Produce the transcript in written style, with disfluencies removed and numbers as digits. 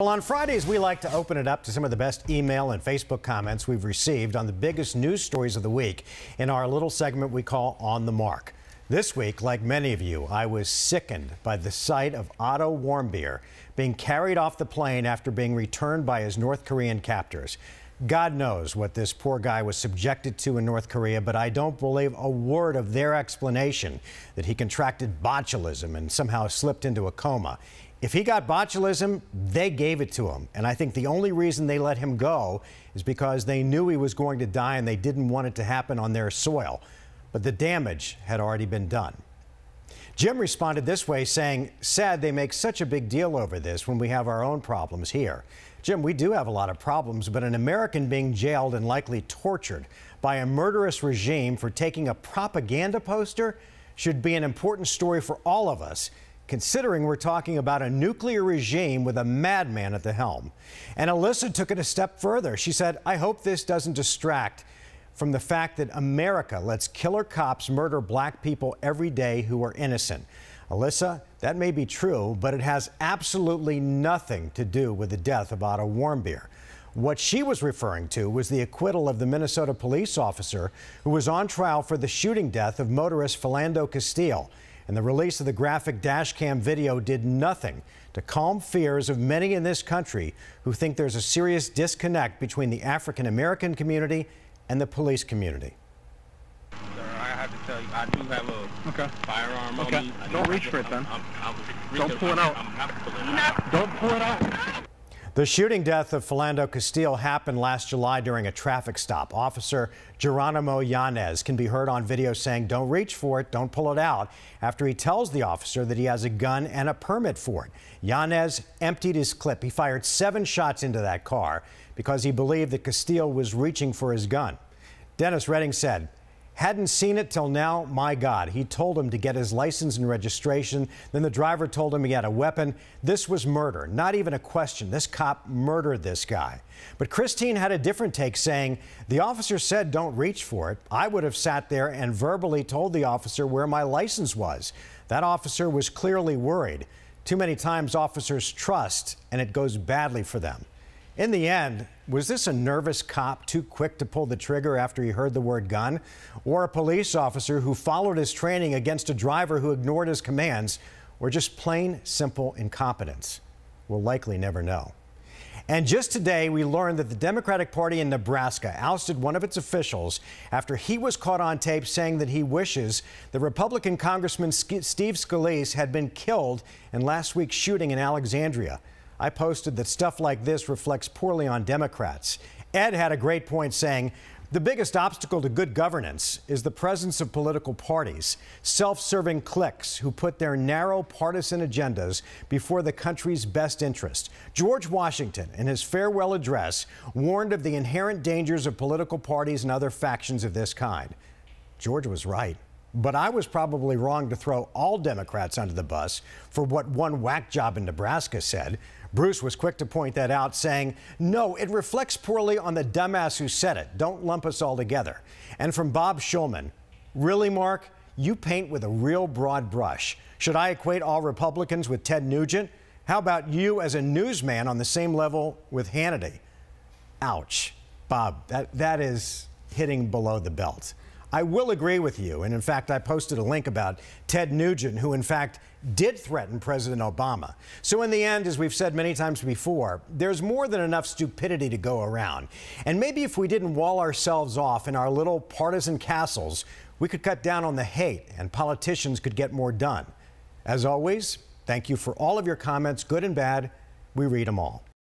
Well, on Fridays, we like to open it up to some of the best email and Facebook comments we've received on the biggest news stories of the week in our little segment we call On the Mark. This week, like many of you, I was sickened by the sight of Otto Warmbier being carried off the plane after being returned by his North Korean captors. God knows what this poor guy was subjected to in North Korea, but I don't believe a word of their explanation that he contracted botulism and somehow slipped into a coma. If he got botulism, they gave it to him. And I think the only reason they let him go is because they knew he was going to die and they didn't want it to happen on their soil. But the damage had already been done. Jim responded this way, saying, "Sad they make such a big deal over this when we have our own problems here." Jim, we do have a lot of problems, but an American being jailed and likely tortured by a murderous regime for taking a propaganda poster should be an important story for all of us, considering we're talking about a nuclear regime with a madman at the helm. And Alyssa took it a step further. She said, "I hope this doesn't distract from the fact that America lets killer cops murder black people every day who are innocent." Alyssa, that may be true, but it has absolutely nothing to do with the death of Otto Warmbier. What she was referring to was the acquittal of the Minnesota police officer who was on trial for the shooting death of motorist Philando Castile. And the release of the graphic dashcam video did nothing to calm fears of many in this country who think there's a serious disconnect between the African American community and the police community. Sir, I have to tell you, I do have a firearm on me. Don't reach for it then. Don't pull it out. Don't pull it out. The shooting death of Philando Castile happened last July during a traffic stop. Officer Geronimo Yanez can be heard on video saying, "Don't reach for it, don't pull it out," after he tells the officer that he has a gun and a permit for it. Yanez emptied his clip. He fired 7 shots into that car because he believed that Castile was reaching for his gun. Dennis Redding said, "Hadn't seen it till now. My God, he told him to get his license and registration. Then the driver told him he had a weapon. This was murder, not even a question. This cop murdered this guy." But Christine had a different take, saying, "The officer said don't reach for it. I would have sat there and verbally told the officer where my license was. That officer was clearly worried. Too many times officers trust, and it goes badly for them." In the end, was this a nervous cop too quick to pull the trigger after he heard the word gun? Or a police officer who followed his training against a driver who ignored his commands? Or just plain, simple incompetence? We'll likely never know. And just today, we learned that the Democratic Party in Nebraska ousted one of its officials after he was caught on tape saying that he wishes the Republican Congressman Steve Scalise had been killed in last week's shooting in Alexandria. I posted that stuff like this reflects poorly on Democrats. Ed had a great point saying, "The biggest obstacle to good governance is the presence of political parties, self-serving cliques who put their narrow partisan agendas before the country's best interest." George Washington, in his farewell address, warned of the inherent dangers of political parties and other factions of this kind. George was right. But I was probably wrong to throw all Democrats under the bus for what one whack job in Nebraska said. Bruce was quick to point that out, saying, "No, it reflects poorly on the dumbass who said it. Don't lump us all together." And from Bob Schulman, "Really, Mark? You paint with a real broad brush. Should I equate all Republicans with Ted Nugent? How about you as a newsman on the same level with Hannity?" Ouch. Bob, that is hitting below the belt. I will agree with you, and in fact, I posted a link about Ted Nugent, who in fact did threaten President Obama. So in the end, as we've said many times before, there's more than enough stupidity to go around. And maybe if we didn't wall ourselves off in our little partisan castles, we could cut down on the hate and politicians could get more done. As always, thank you for all of your comments, good and bad. We read them all.